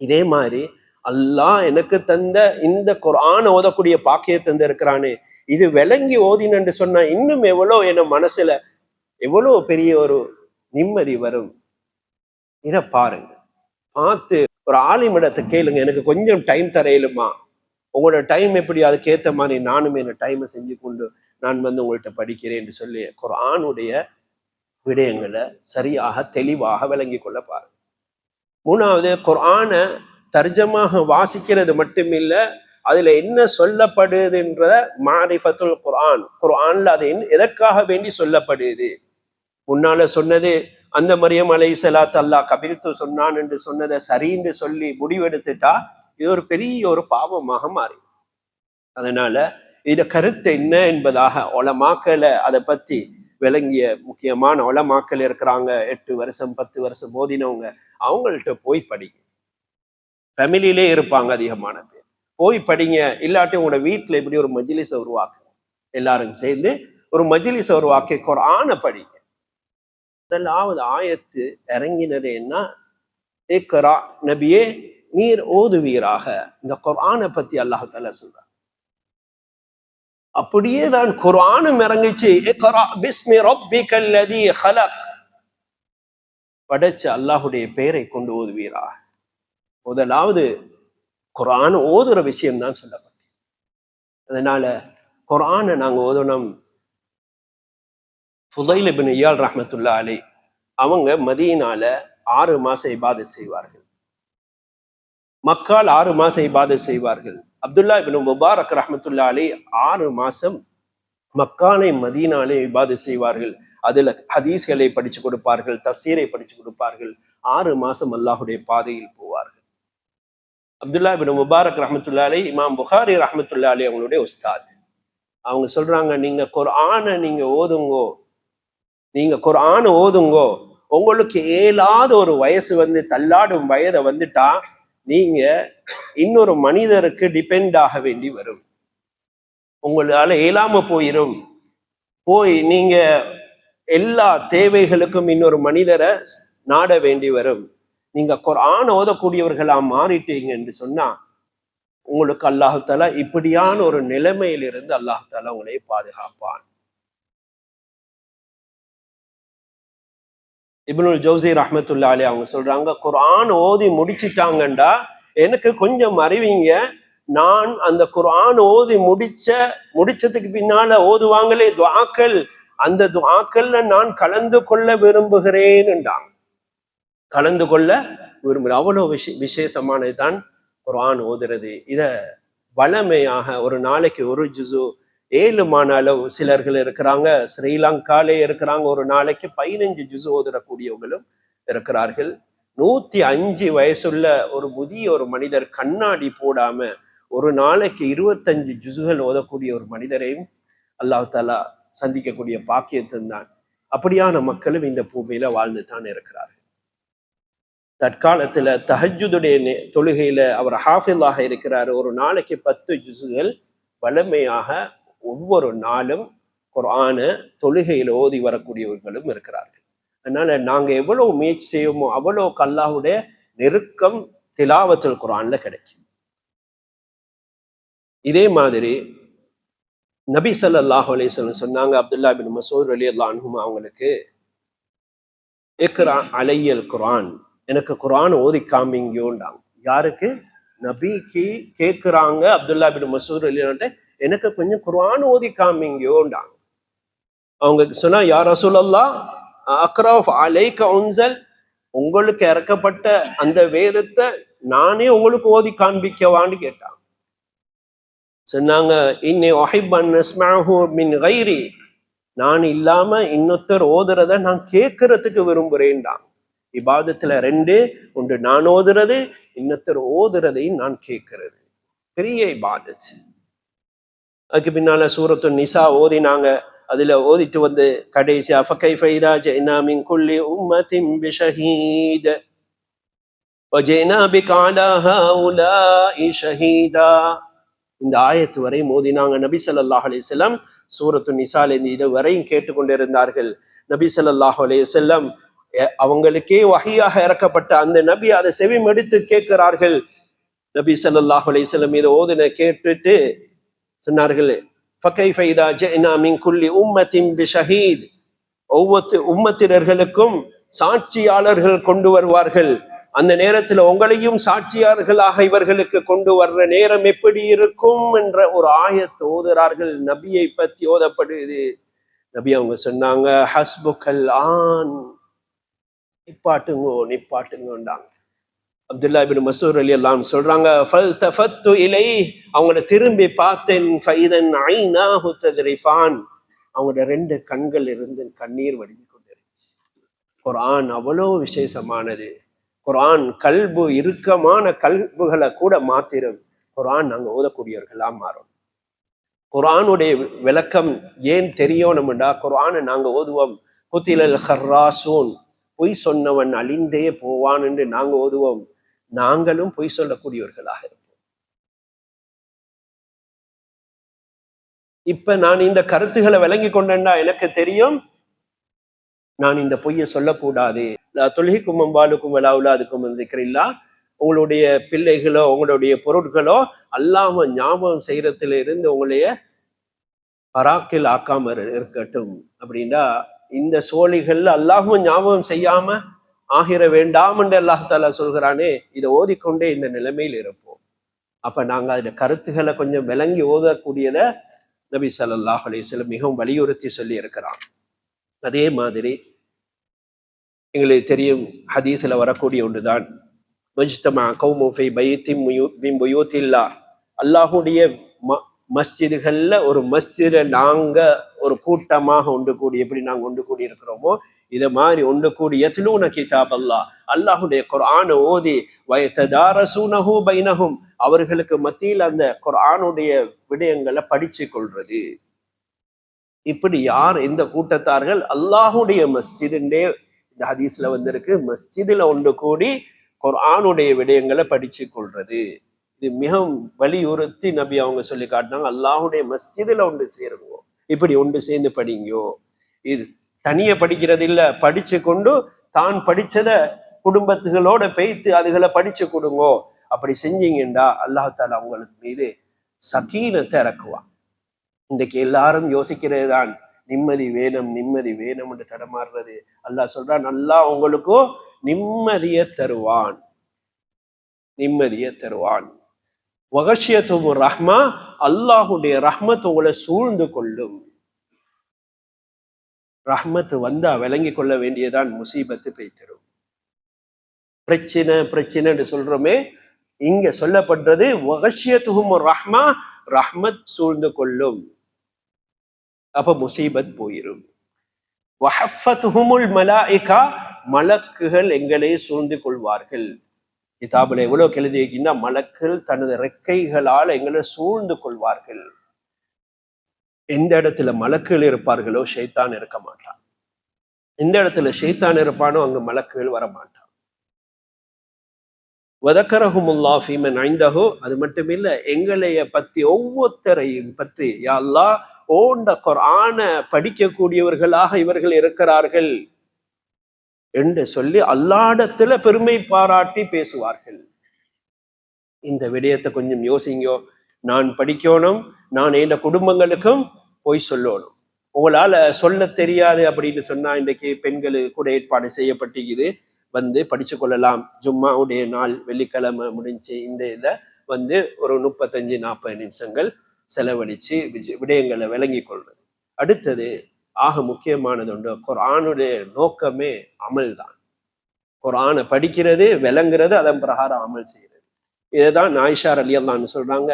இதே மாதிரி அல்லாஹ் எனக்கு தந்த இந்த குர்ஆன் ஓதக்கூடிய பாக்கிய தந்த இருக்கிறானே, இது விளங்கி ஓதினு சொன்னா இன்னும் எவ்வளோ என் மனசுல எவ்வளோ பெரிய ஒரு நிம்மதி வரும். இதை பாருங்க, பார்த்து ஒரு ஆலிமிடத்தை கேளுங்க, எனக்கு கொஞ்சம் டைம் தரையிலுமா? உங்களோட டைம் எப்படி, அதுக்கேற்ற மாதிரி நானும் என்ன டைமை செஞ்சு கொண்டு நான் உங்கள்கிட்ட படிக்கிறேன்னு சொல்லி குர்ஆனுடைய விடயங்களை சரியாக தெளிவாக விளங்கி கொள்ள பாருங்க. மூணாவது, குர்ஆனை தர்ஜமாக வாசிக்கிறது மட்டுமில்லை, அதுல என்ன சொல்லப்படுதுன்ற மாரிஃபத்துல் குர்ஆன், குர்ஆன்ல அது எதற்காக வேண்டி சொல்லப்படுது. முன்னால சொன்னது அந்த மரியம் அலைஹிஸ்ஸலாத்து அல்லாஹ் கபில்து சொன்னான் என்று சொன்னதை சரின்னு சொல்லி முடிவெடுத்துட்டா இது ஒரு பெரிய ஒரு பாவமாக மாறி. அதனால இத கருத்து என்ன என்பதாக உலமாக்களை அதை பத்தி விளங்கிய முக்கியமான உலமாக்கள் இருக்கிறாங்க, 8 வருஷம் 10 வருஷம் மோதினவங்க, அவங்கள்ட்ட போய் படிங்க. ஃபேமிலியிலே இருப்பாங்க அதிகமான பேர், போய் படிங்க. இல்லாட்டி உங்களோட வீட்டுல இப்படி ஒரு மஜ்லிஸை உருவாக்கு, எல்லாரும் சேர்ந்து ஒரு மஜ்லிஸை உருவாக்கி குர்ஆனை படிங்க. முதலாவது ஆயத்து இறங்கினது என்ன? இக்ரா, நபியே நீர் ஓதுவீராக. இந்த குர்ஆனை பத்தி அல்லாஹ் தஆலா சொல்றார். அப்படியே தான் குர்ஆனும் இறங்கிச்சு. இக்ரா பிஸ்மி ரப்பிக்கல் லதீ ஹலக், படைச்ச அல்லாஹுடைய பெயரை கொண்டு ஓதுவீராக. முதலாவது குர்ஆன் ஓதுற விஷயம் தான் சொல்லப்பட்டது. அதனால குர்ஆனை நாங்க ஓதணும். ஃபுதைல் இப்னு இயால் ரஹ்மத்துல்லாஹி அலைஹி அவங்க மதீனால 6 மாசம் இபாதத் செய்வார்கள், மக்கால் 6 மாசம் இபாதத் செய்வார்கள். அப்துல்லா இப்னு முபாரக் ரஹ்மத்துல்லாஹி அலைஹி 6 மாசம் மக்கானை மதீனாலே இபாதத் செய்வார்கள். அதுல ஹதீஸ்களை படிச்சு கொடுப்பார்கள், தஃசீரை படிச்சு கொடுப்பார்கள். 6 மாசம் அல்லாஹுடைய பாதையில் போவார்கள். அப்துல்லா இப்னு முபாரக் ரஹ்மத்துல்லாஹி அலைஹி இமாம் புகாரி ரஹ்மத்துல்லாஹி அலைஹி அவங்களுடைய உஸ்தாத். அவங்க சொல்றாங்க, நீங்க குர்ஆனை நீங்க ஓதுங்கோ, நீங்க குர்ஆனை ஓதுங்கோ, உங்களுக்கு ஏலாத ஒரு வயசு வந்து தள்ளாடும் வயதை வந்துட்டா நீங்க இன்னொரு மனிதருக்கு டிபெண்ட் ஆக வேண்டி வரும், உங்களால இயலாம போயிரும். போய் நீங்க எல்லா தேவைகளுக்கும் இன்னொரு மனிதரை நாட வேண்டி வரும். நீங்க குர்ஆன் ஓதக்கூடியவர்களா மாறிட்டீங்க என்று சொன்னா உங்களுக்கு அல்லாஹ் தஆலா இப்படியான ஒரு நிலைமையிலிருந்து அல்லாஹ் தஆலா உங்களை பாதுகாப்பான். இப்னுல் ஜௌசி ரஹ்மத்துல்லாஹி அலைஹி அவங்க சொல்றாங்க, குர்ஆன் ஓதி முடிச்சிட்டாங்கண்டா எனக்கு கொஞ்சம் அறிவிங்க, நான் அந்த குர்ஆன் ஓதி முடிச்சதுக்கு பின்னால ஓதுவாங்களே துஆக்கள், அந்த துஆக்கள்ல நான் கலந்து கொள்ள விரும்புகிறேன் என்றாங்க. கலந்து கொள்ள விரும்புகிறேன். அவ்வளவு விசேஷமானதுதான் குர்ஆன் ஓதுறது. இத வளமையாக ஒரு நாளைக்கு ஒரு ஜுசு 7 மாநாளவு சிலர்கள் இருக்கிறாங்க, ஸ்ரீலங்காலே இருக்கிறாங்க, ஒரு நாளைக்கு 15 ஜுசு ஓதுறக்கூடியவங்களும் இருக்கிறார்கள். 105 வயசுள்ள ஒரு முதிய ஒரு மனிதர் கண்ணாடி போடாம ஒரு நாளைக்கு 25 ஜுசுகள் ஓதக்கூடிய ஒரு மனிதரையும் அல்லாஹ் தஆலா சந்திக்கக்கூடிய பாக்கியத்தின் தான். அப்படியான மக்களும் இந்த பூமியில வாழ்ந்து தான் இருக்கிறார்கள். தற்காலத்துல தஹஜ்ஜுடைய தொழுகையில அவர் ஹாஃபிலாக இருக்கிறார். ஒரு நாளைக்கு 10 ஜுசுகள் வலிமையாக ஒவ்வொரு நாளும் குர்ஆனை தொழுகையில ஓதி வரக்கூடியவர்களும் இருக்கிறார்கள். அதனால நாங்க எவ்வளவு முயற்சி செய்வோமோ அவ்வளவு அல்லாஹ்வுடைய நெருக்கம் திலாவத்துல் குர்ஆன்ல கிடைக்கும். இதே மாதிரி நபி ஸல்லல்லாஹு அலைஹி வஸல்லம் சொன்னாங்க, அப்துல்லா பின் மஸ்ஊத் ரலியல்லாஹு அன்ஹு அவங்களுக்கு, இக்ரா அலையல் குர்ஆன், எனக்கு குர்ஆன் ஓதி காமிங்கோண்டாங்க. யாருக்கு? நபிக்கு கேட்கிறாங்க. அப்துல்லா பின் மஸ்ஊத் ரலியல்லாஹு, எனக்கு கொஞ்சம் குர்ஆன் ஓதி காமிங்கோண்டாங்க. அவங்க சொன்னா, யா ரசூலல்லாஹ் அக்ரஃப் அலைக உன்ஸல், உங்களுக்கு இறக்கப்பட்ட அந்த வேதத்தை நானே உங்களுக்கு ஓதி காண்பிக்கவான்னு கேட்டாங்க. சொன்னாங்க, இன்னி உஹிப் அன் அஸ்மஅஹு மின் கைரி, நான் இல்லாம இன்னொருத்தர் ஓதுறத நான் கேட்கறதுக்கு விரும்புறேன்டாங்க. இபாதத்துல 2 ஒன்று, நான் ஓதுறது, இன்னொருத்தர் ஓதுறதையும் நான் கேட்கறது. பெரிய இபாதத். அதுக்கு பின்னால சூரத்து நிசா ஓதினாங்க. அதுல ஓதிட்டு வந்து கடைசியா ஃபகைஃப இதா ஜஅனா மின் குல்லி உம்மத்தின் பிஷஹீத் வஜஅனா பிக அலா ஹாஉலாஇ ஷஹீதா, இந்த ஆயத்து வரை மோதினாங்க. நபி ஸல்லல்லாஹு அலைஹி வஸல்லம் சூரத்து நிசால இது வரையும் கேட்டுக்கொண்டிருந்தார்கள். நபி ஸல்லல்லாஹு அலைஹி வஸல்லம் அவங்களுக்கே வஹியாக இறக்கப்பட்ட அந்த நபி அதை செவிமடுத்து கேட்கிறார்கள். நபி ஸல்லல்லாஹு அலைஹி வஸல்லம் இதை ஓதுன கேட்டுட்டு சொன்னார்கள், ஃபகைஃப இதா ஜஅனா மின் குல்லி உம்மத்தின் பிஷஹீத், ஒவ்வொரு உம்மத்தினர்களுக்கும் சாட்சியாளர்கள் கொண்டு வருவார்கள். அந்த நேரத்துல உங்களையும் சாட்சியாளர்களாக இவர்களுக்கு கொண்டு வர்ற நேரம் எப்படி இருக்கும் என்ற ஒரு ஆயத்து ஓதுறார்கள். நபியை பத்தி ஓதப்படுது. நபி அவங்க சொன்னாங்க, ஹஸ்புக்கல் ஆன், நிப்பாட்டுங்கோண்டாங்க. அப்துல்லா இப்னு மஸ்ஊத் ரலியல்லாஹு அன்ஹு சொல்றாங்க, ஃபல்தஃபத்து இலைஹி, அவங்கள திரும்பி பார்த்தேன், ஃபைதன் ஐனாஹு தஜ்ரிஃபான், அவங்களோட ரெண்டு கண்கள் இருந்து கண்ணீர் வடிந்து கொண்டிருந்துச்சு. குர்ஆன் அவ்வளோ விசேஷமானது. குர்ஆன் கல்பு இறுக்கமான கல்புகளை கூட மாத்திரும். குர்ஆன் நாங்க ஓதக்கூடியவர்களா மாறும். குர்ஆனுடைய விளக்கம் ஏன் தெரியணும்டா, குர்ஆனை நாங்க ஓதுவோம். குத்திலல் ஹர்ராசூன், பொய் சொன்னவன் அழிந்தே போவான் என்று நாங்க ஓதுவோம். நாங்களும் பொய் சொல்லக்கூடியவர்களாக இருப்போம். இப்ப நான் இந்த கருத்துக்களை விளங்கி கொண்டேன்டா, எனக்கு தெரியும் நான் இந்த பொய்யை சொல்லக்கூடாது. தொல்ஹிக்கும் அம்வாலுக்கும் வலா அவுலாதுக்கும் திக்ரில்லா, உங்களுடைய பிள்ளைகளோ உங்களுடைய பொருட்களோ அல்லாம ஞாபகம் செய்யறதுல இருந்து உங்களைய பராக்கில் ஆக்காம இருக்கட்டும். அப்படின்னா இந்த சோழிகள் அல்லாஹும் ஞாபகம் செய்யாம ஆகிற வேண்டாம் என்று அல்லாஹாலா சொல்கிறானே, இதை ஓதிக்கொண்டே இந்த நிலைமையில் இருப்போம். அப்ப நாங்க அதுல கருத்துக்களை கொஞ்சம் விளங்கி ஓதக்கூடியத நபி ஸல்லல்லாஹு அலைஹி வஸல்லம் மிகவும் வலியுறுத்தி சொல்லி இருக்கிறான். அதே மாதிரி எங்களுக்கு தெரியும், ஹதீஸ்ல வரக்கூடிய ஒன்றுதான், மஜ்தமா கௌமு ஃபீ பைத்தின் மின் புயூத்தில்லாஹ், அல்லாஹ்வுடைய மஸ்ஜிதுகள்ல ஒரு மஸ்ஜிதை நாங்க ஒரு கூட்டமாக ஒன்று கூடி, எப்படி நாங்க ஒன்று கூடி இருக்கிறோமோ இதை மாதிரி ஒன்று கூடி யத்லூன கிதாப் அல்லாஹ், அல்லாஹுடைய குர்ஆனை ஓதி வயததாரஸூனஹு பைனஹும், அவர்களுக்கு மத்தியில் அந்த குர்ஆனுடைய விடயங்களை படிச்சு கொள்றது. இப்படி யார் எந்த கூட்டத்தார்கள் அல்லாஹுடைய மஸ்ஜிதுண்டே இந்த ஹதீஸ்ல வந்திருக்கு, மஸ்ஜிதுல ஒன்று கூடி குர்ஆனுடைய விடயங்களை படிச்சு கொள்றது. இது மிகவும் வலியுறுத்தி நபி அவங்க சொல்லி காட்டினாங்க, அல்லாஹுடைய மஸ்ஜிதுல ஒன்று சேருங்கோ, இப்படி ஒன்று சேர்ந்து படிங்கோ. இது தனிய படிக்கிறது இல்ல, படிச்சு கொண்டு தான் படிச்சத குடும்பத்துகளோட பேய்த்து அதுகளை படிச்சு கொடுங்கோ. அப்படி செஞ்சீங்கண்டா அல்லாஹ் தாலா உங்களுக்கு மீது சகீனத்தை இறக்குவான். இன்றைக்கு எல்லாரும் யோசிக்கிறது தான், நிம்மதி வேணும் நிம்மதி வேணும் என்று தடமாறுறது. அல்லாஹ் சொல்றான், நல்லா உங்களுக்கும் நிம்மதியை தருவான், நிம்மதியை தருவான். வகஷியத்தும் ரஹ்மா, அல்லாஹுடைய ரஹ்மத் உங்களை சூழ்ந்து கொள்ளும். ரஹ்மத்து வந்தா விளங்கி கொள்ள வேண்டியதான், முசீபத்து பெய்தரும். பிரச்சனை பிரச்சனை என்று சொல்றோமே, இங்க சொல்லப்படுறது வகஷியத்துஹும் ரஹ்மா, ரஹ்மத் சூழ்ந்து கொள்ளும். அப்ப முசீபத் போயிரும். வஹஃபத்துஹுமுல் மலாயிகா, மலக்குகள் எங்களை சூழ்ந்து கொள்வார்கள். கிதாபுல எவ்வளவு எழுதி வைக்கின்றா, மலக்குகள் தனது ரெக்கைகளால் எங்களை சூழ்ந்து கொள்வார்கள். எந்த இடத்துல மலக்குகள் இருப்பார்களோ ஷைத்தான் இருக்க மாட்டான். எந்த இடத்துல ஷைத்தான் இருப்பானோ அங்கு மலக்குகள் வரமாட்டான். வதக்கரஹுமுல்லாஹ் ஃபீமன் ஐந்தஹு, அது மட்டுமில்ல எங்களைய பத்தி ஒவ்வொருத்தரையும் பற்றி, யா அல்லாஹ் ஓண்ட குர்ஆனை படிக்கக்கூடியவர்களாக இவர்கள் இருக்கிறார்கள் என்று சொல்லி அல்லாஹ்விடத்துல பெருமை பாராட்டி பேசுவார்கள். இந்த விடயத்தை கொஞ்சம் யோசிங்கோ. நான் படிக்கணும், நான் என் குடும்பங்களுக்கும் போய் சொல்லணும். உங்களால சொல்ல தெரியாது அப்படின்னு சொன்னா, இன்றைக்கு பெண்களுக்கு கூட ஏற்பாடு செய்யப்பட்டிருக்குது, வந்து படிச்சு கொள்ளலாம். ஜும்மாவுடைய நாள் வெள்ளிக்கிழமை முடிஞ்சு இந்த இதை வந்து ஒரு 35-40 நிமிஷங்கள் செலவழிச்சு விடயங்களை விளங்கி கொள்வது. அடுத்தது ஆக முக்கியமானது ஒன்று, குர்ஆனுடைய நோக்கமே அமல் தான். குர்ஆனை படிக்கிறது, விளங்குறது, அதன் பிரகாரம் அமல் செய்யறது. இதைதான் ஆயிஷா ரலியல்லாஹு அன்ஹா சொல்றாங்க,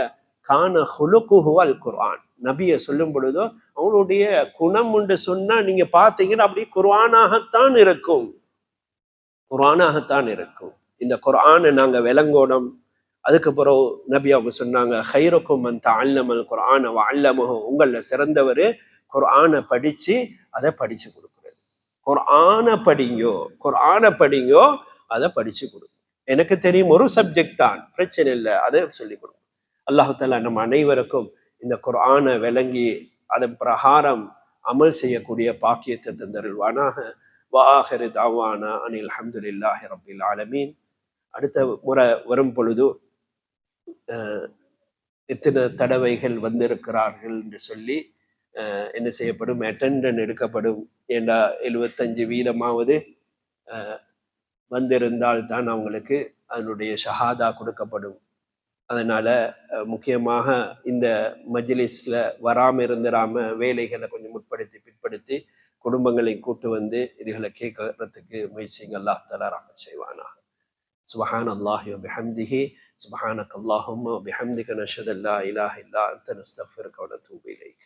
கான ஹுலுகுஹு அல் குர்ஆன். நபியை சொல்லும் பொழுதோ அவங்களுடைய குணம் உண்டு சொன்னா நீங்க பார்த்தீங்கன்னா அப்படி குர்ஆனாகத்தான் இருக்கும், குர்ஆனாகத்தான் இருக்கும். இந்த குர்ஆனை நாங்க விளங்கோணும். அதுக்கு பிறகு நபி அவங்க சொன்னாங்க, ஹைருக்கும் மன் தஅல்லமல் குர்ஆன வ அல்லமஹு, உங்கள சிறந்தவர் குர்ஆனை படிச்சு அதை படிச்சு கொடுக்குறது. குர்ஆனை படிங்கோ, குர்ஆனை படிங்கோ, அதை படிச்சு கொடுங்க. எனக்கு தெரியும் ஒரு சப்ஜெக்ட் தான், பிரச்சனை இல்லை, அதை சொல்லிக் கொடுங்க. அல்லாஹு தஆலா நம்ம அனைவருக்கும் இந்த குர்ஆனை விளங்கி அதன் பிரகாரம் அமல் செய்யக்கூடிய பாக்கியத்தை தந்தருள்வானாக. வஆஹிரு தஅவானா அனில் ஹம்துலில்லாஹி ரப்பில் ஆலமீன். அடுத்த முறை வரும் பொழுது எத்தனை தடவைகள் வந்திருக்கிறார்கள் என்று சொல்லி என்ன செய்யப்படும், அட்டெண்டன்ஸ் எடுக்கப்படும். ஏண்டா 75% வந்திருந்தால் தான் அவங்களுக்கு அதனுடைய ஷஹாதா கொடுக்கப்படும். அதனால முக்கியமாக இந்த மஜ்லிஸ்ல வராம இருந்துடாம வேலைகளை கொஞ்சம் முற்படுத்தி பிற்படுத்தி குடும்பங்களை கூட்டு வந்து இதுகளை கேட்கறதுக்கு முயற்சிங்க. அல்லாஹ் தஆலா ரஹ்மத் செய்வானா. சுப்ஹானல்லாஹி வ பிஹம்திஹி சுப்ஹானக அல்லாஹும்ம வ பிஹம்திக நஷ்ஹது அல்லா இலாஹ இல்லா அன்த நஸ்தக்ஃபிருக வ நத்தூபு இலைக்.